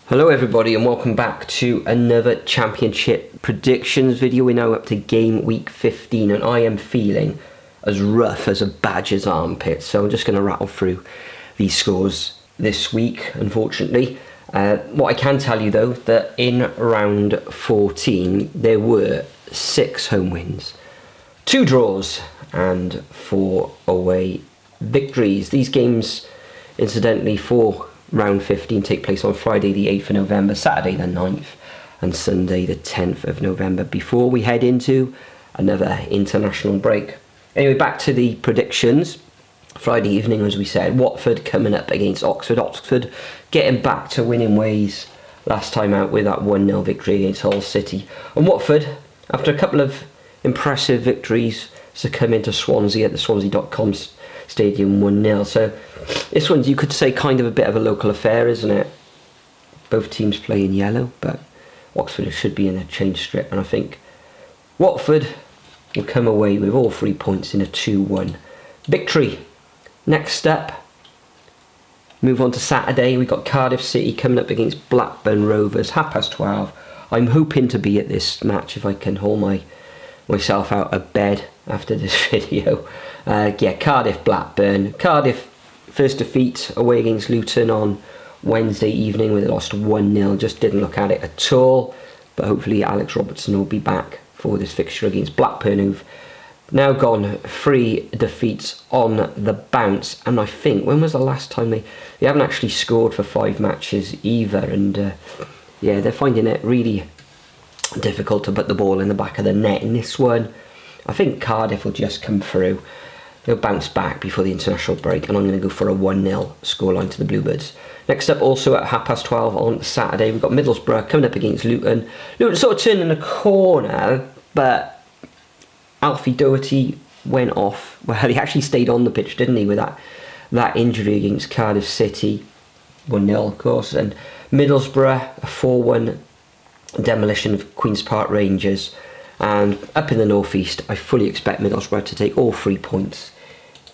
Hello everybody and welcome back to another championship predictions video. We're now up to game week 15 and I am feeling as rough as a badger's armpit, so I'm just going to rattle through these scores this week, unfortunately. What I can tell you though, that in round 14 there were 6 home wins, 2 draws and 4 away victories. These games, incidentally, for round 15 take place on Friday the 8th of November, Saturday the 9th and Sunday the 10th of November before we head into another international break. Anyway, back to the predictions. Friday evening, as we said, Watford coming up against Oxford. Oxford getting back to winning ways last time out with that 1-0 victory against Hull City. And Watford, after a couple of impressive victories, succumbing to Swansea at the Swansea.com stadium 1-0. So this one's, you could say, kind of a bit of a local affair, isn't it? Both teams play in yellow, but Oxford should be in a change strip, and I think Watford will come away with all 3 points in a 2-1 victory. Next up, move on to Saturday. We've got Cardiff City coming up against Blackburn Rovers, 12:30. I'm hoping to be at this match if I can haul myself out of bed after this video. Cardiff Blackburn. Cardiff first defeat away against Luton on Wednesday evening where they lost 1-0. Just didn't look at it at all, but hopefully Alex Robertson will be back for this fixture against Blackburn, who've now gone 3 defeats on the bounce. And I think, when was the last time they haven't actually scored for 5 matches either, and they're finding it really difficult to put the ball in the back of the net. In this one, I think Cardiff will just come through. They'll bounce back before the international break, and I'm going to go for a 1-0 scoreline to the Bluebirds. Next up, also at 12:30 on Saturday, we've got Middlesbrough coming up against Luton. Luton sort of turning a corner, but Alfie Doherty went off. Well, he actually stayed on the pitch, didn't he, with that injury against Cardiff City. 1-0, of course. And Middlesbrough, a 4-1 demolition of Queen's Park Rangers. And up in the northeast, I fully expect Middlesbrough to take all 3 points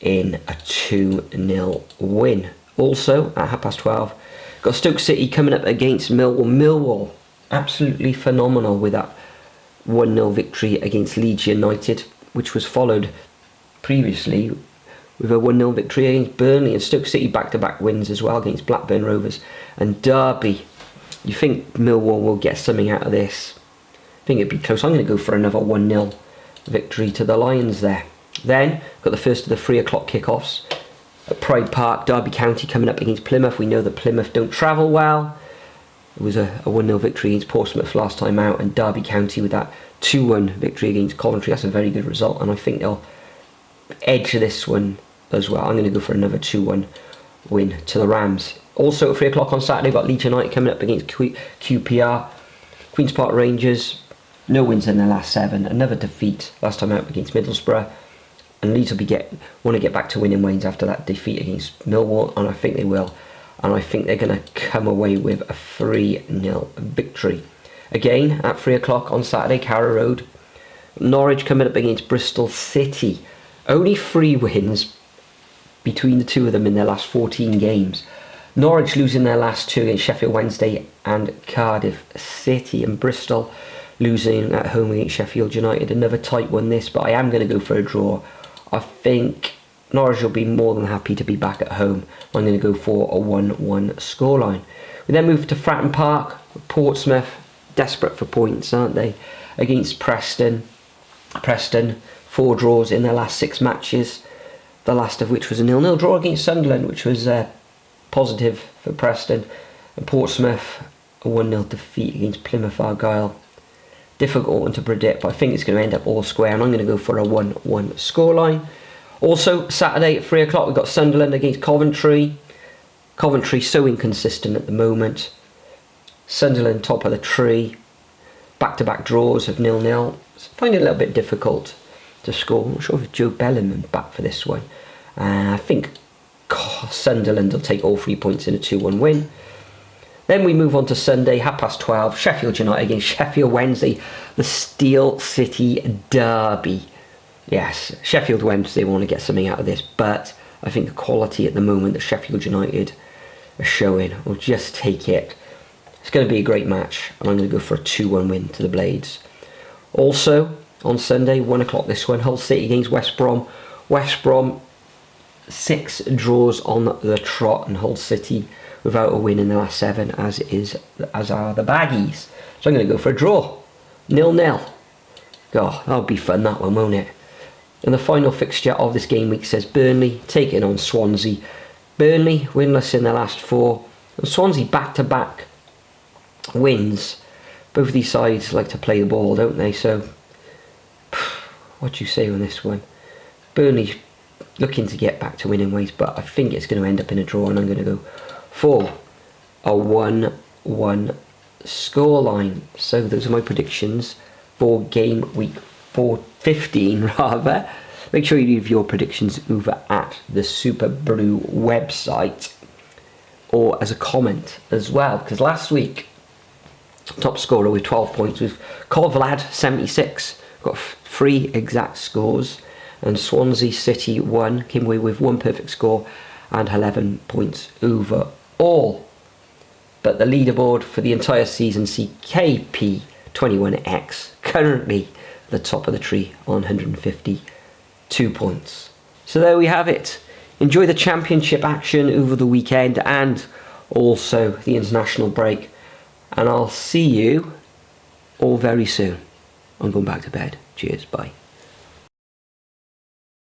in a 2-0 win. Also, at 12:30, got Stoke City coming up against Millwall. Millwall, absolutely phenomenal with that 1-0 victory against Leeds United, which was followed previously with a 1-0 victory against Burnley. And Stoke City back-to-back wins as well against Blackburn Rovers and Derby. You think Millwall will get something out of this? I think it'd be close. I'm going to go for another 1-0 victory to the Lions there. Then, got the first of the 3 o'clock kickoffs at Pride Park. Derby County coming up against Plymouth. We know that Plymouth don't travel well. It was a 1-0 victory against Portsmouth last time out, and Derby County with that 2-1 victory against Coventry. That's a very good result, and I think they'll edge this one as well. I'm going to go for another 2-1 win to the Rams. Also at 3 o'clock on Saturday, we've got Leeds United coming up against QPR. Queen's Park Rangers, no wins in their last 7. Another defeat last time out against Middlesbrough. And Leeds will want to get back to winning ways after that defeat against Millwall, and I think they will. And I think they're going to come away with a 3-0 victory. Again, at 3 o'clock on Saturday, Carrow Road. Norwich coming up against Bristol City. Only 3 wins between the two of them in their last 14 games. Norwich losing their last 2 against Sheffield Wednesday and Cardiff City, and Bristol losing at home against Sheffield United. Another tight one this, but I am going to go for a draw. I think Norwich will be more than happy to be back at home. I'm going to go for a 1-1 scoreline. We then move to Fratton Park. Portsmouth, desperate for points, aren't they? Against Preston. Preston, 4 draws in their last 6 matches. The last of which was a 0-0 draw against Sunderland, which was positive for Preston. And Portsmouth, a 1-0 defeat against Plymouth Argyle. Difficult one to predict, but I think it's going to end up all square, and I'm going to go for a 1-1 scoreline. Also, Saturday at 3 o'clock, we've got Sunderland against Coventry. Coventry so inconsistent at the moment. Sunderland top of the tree. Back-to-back draws of 0-0. I find it a little bit difficult to score. I'm not sure if Joe Bellingham's back for this one. I think Sunderland will take all 3 points in a 2-1 win. Then we move on to Sunday, 12:30, Sheffield United against Sheffield Wednesday, the Steel City Derby. Yes, Sheffield Wednesday want to get something out of this, but I think the quality at the moment that Sheffield United are showing will just take it. It's going to be a great match, and I'm going to go for a 2-1 win to the Blades. Also, on Sunday, 1 o'clock this one, Hull City against West Brom. West Brom, 6 draws on the trot, and Hull City without a win in the last 7, as are the Baggies. So I'm going to go for a draw, 0-0. God, that'll be fun, that one, won't it? And the final fixture of this game week says Burnley taking on Swansea. Burnley winless in their last 4, and Swansea back-to-back wins. Both of these sides like to play the ball, don't they? So, what do you say on this one? Burnley looking to get back to winning ways, but I think it's going to end up in a draw, and I'm going to go for a 1-1 scoreline. So those are my predictions for game week 15 rather. Make sure you leave your predictions over at the Superbru website or as a comment as well, because last week top scorer with 12 points was Vlad 76, got 3 exact scores, and Swansea City came away with 1 perfect score and 11 points overall. But the leaderboard for the entire season see KP21X currently the top of the tree on 152 points. So there we have it. Enjoy the championship action over the weekend and also the international break. And I'll see you all very soon. I'm going back to bed. Cheers, bye.